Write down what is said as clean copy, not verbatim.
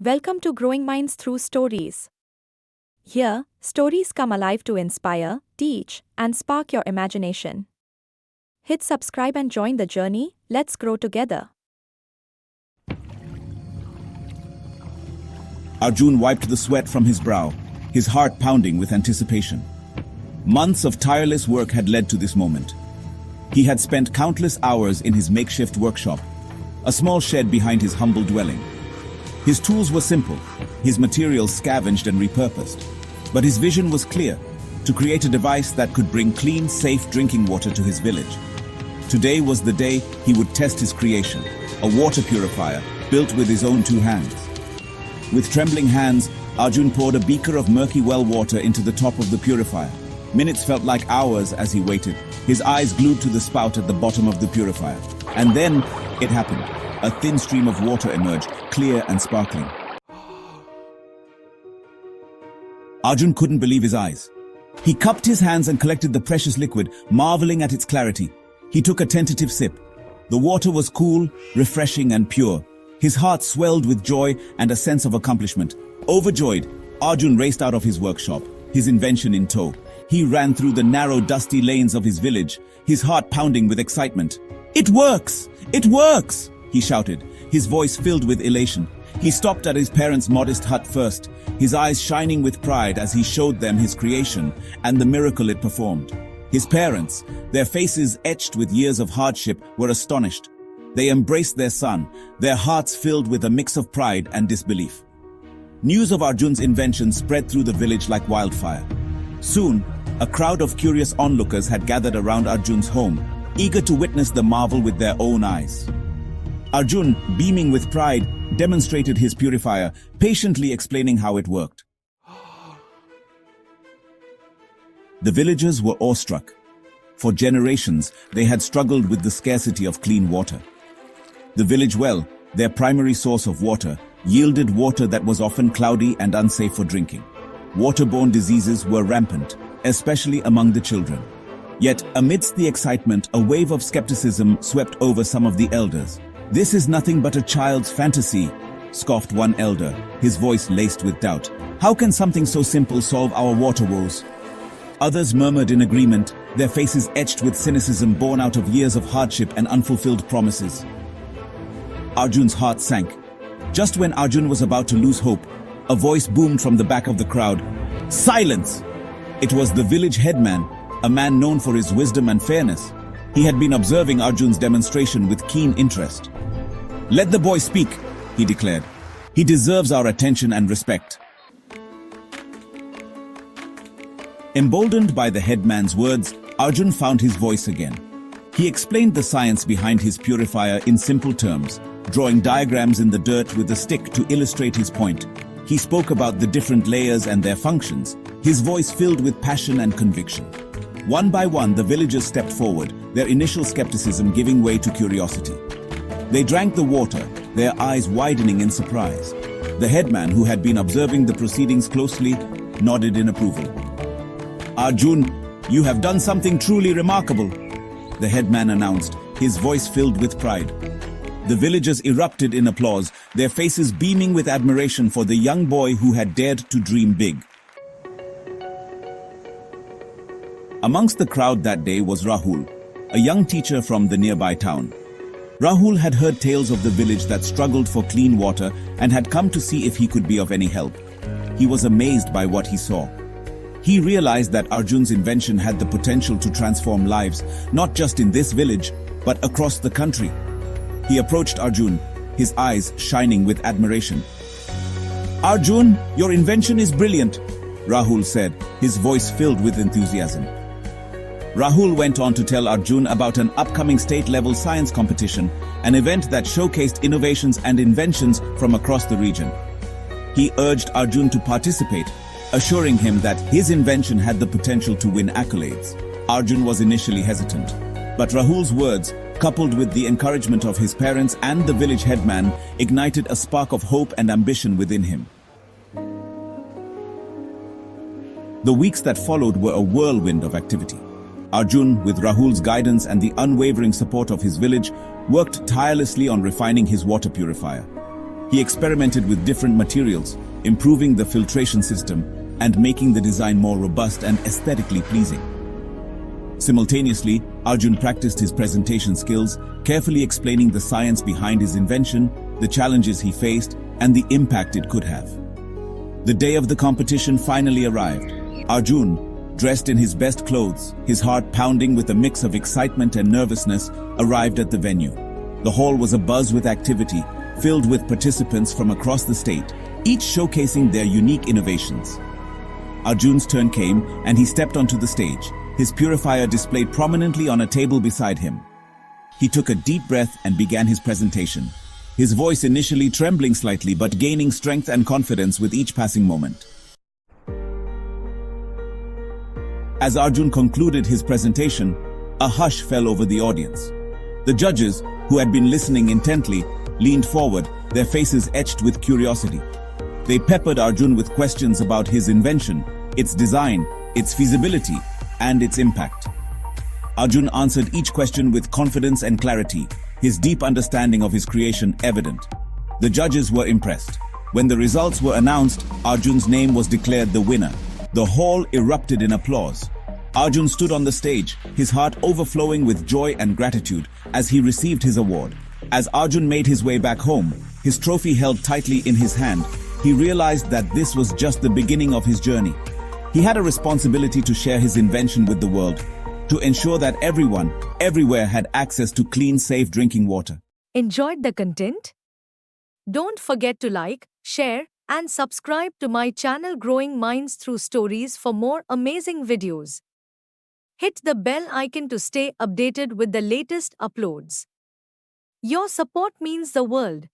Welcome to Growing Minds Through Stories. Here, stories come alive to inspire, teach, and spark your imagination. Hit subscribe and join the journey. Let's grow together. Arjun wiped the sweat from his brow, his heart pounding with anticipation. Months of tireless work had led to this moment. He had spent countless hours in his makeshift workshop, a small shed behind his humble dwelling. His tools were simple, his materials scavenged and repurposed, but his vision was clear, to create a device that could bring clean, safe drinking water to his village. Today was the day he would test his creation, a water purifier built with his own two hands. With trembling hands, Arjun poured a beaker of murky well water into the top of the purifier. Minutes felt like hours as he waited, his eyes glued to the spout at the bottom of the purifier. And then, it happened. A thin stream of water emerged, clear and sparkling. Arjun couldn't believe his eyes. He cupped his hands and collected the precious liquid, marveling at its clarity. He took a tentative sip. The water was cool, refreshing and pure. His heart swelled with joy and a sense of accomplishment. Overjoyed, Arjun raced out of his workshop, his invention in tow. He ran through the narrow, dusty lanes of his village, his heart pounding with excitement. "It works! It works!" he shouted, his voice filled with elation. He stopped at his parents' modest hut first, his eyes shining with pride as he showed them his creation and the miracle it performed. His parents, their faces etched with years of hardship, were astonished. They embraced their son, their hearts filled with a mix of pride and disbelief. News of Arjun's invention spread through the village like wildfire. Soon, a crowd of curious onlookers had gathered around Arjun's home, eager to witness the marvel with their own eyes. Arjun, beaming with pride, demonstrated his purifier, patiently explaining how it worked. The villagers were awestruck. For generations, they had struggled with the scarcity of clean water. The village well, their primary source of water, yielded water that was often cloudy and unsafe for drinking. Waterborne diseases were rampant, especially among the children. Yet, amidst the excitement, a wave of skepticism swept over some of the elders. "This is nothing but a child's fantasy," scoffed one elder, his voice laced with doubt. "How can something so simple solve our water woes?" Others murmured in agreement, their faces etched with cynicism born out of years of hardship and unfulfilled promises. Arjun's heart sank. Just when Arjun was about to lose hope, a voice boomed from the back of the crowd. "Silence!" It was the village headman, a man known for his wisdom and fairness. He had been observing Arjun's demonstration with keen interest. "Let the boy speak," he declared. "He deserves our attention and respect." Emboldened by the headman's words, Arjun found his voice again. He explained the science behind his purifier in simple terms, drawing diagrams in the dirt with a stick to illustrate his point. He spoke about the different layers and their functions, his voice filled with passion and conviction. One by one, the villagers stepped forward, their initial skepticism giving way to curiosity. They drank the water, their eyes widening in surprise. The headman, who had been observing the proceedings closely, nodded in approval. "Arjun, you have done something truly remarkable," the headman announced, his voice filled with pride. The villagers erupted in applause, their faces beaming with admiration for the young boy who had dared to dream big. Amongst the crowd that day was Rahul, a young teacher from the nearby town. Rahul had heard tales of the village that struggled for clean water and had come to see if he could be of any help. He was amazed by what he saw. He realized that Arjun's invention had the potential to transform lives, not just in this village, but across the country. He approached Arjun, his eyes shining with admiration. "Arjun, your invention is brilliant," Rahul said, his voice filled with enthusiasm. Rahul went on to tell Arjun about an upcoming state-level science competition, an event that showcased innovations and inventions from across the region. He urged Arjun to participate, assuring him that his invention had the potential to win accolades. Arjun was initially hesitant, but Rahul's words, coupled with the encouragement of his parents and the village headman, ignited a spark of hope and ambition within him. The weeks that followed were a whirlwind of activity. Arjun, with Rahul's guidance and the unwavering support of his village, worked tirelessly on refining his water purifier. He experimented with different materials, improving the filtration system and making the design more robust and aesthetically pleasing. Simultaneously, Arjun practiced his presentation skills, carefully explaining the science behind his invention, the challenges he faced, and the impact it could have. The day of the competition finally arrived. Arjun, dressed in his best clothes, his heart pounding with a mix of excitement and nervousness, arrived at the venue. The hall was abuzz with activity, filled with participants from across the state, each showcasing their unique innovations. Arjun's turn came, and he stepped onto the stage, his purifier displayed prominently on a table beside him. He took a deep breath and began his presentation, his voice initially trembling slightly but gaining strength and confidence with each passing moment. As Arjun concluded his presentation, a hush fell over the audience. The judges, who had been listening intently, leaned forward, their faces etched with curiosity. They peppered Arjun with questions about his invention, its design, its feasibility, and its impact. Arjun answered each question with confidence and clarity, his deep understanding of his creation evident. The judges were impressed. When the results were announced, Arjun's name was declared the winner. The hall erupted in applause. Arjun stood on the stage, his heart overflowing with joy and gratitude as he received his award. As Arjun made his way back home, his trophy held tightly in his hand, he realized that this was just the beginning of his journey. He had a responsibility to share his invention with the world, to ensure that everyone, everywhere had access to clean, safe drinking water. Enjoyed the content? Don't forget to like, share, and subscribe to my channel Growing Minds Through Stories for more amazing videos. Hit the bell icon to stay updated with the latest uploads. Your support means the world.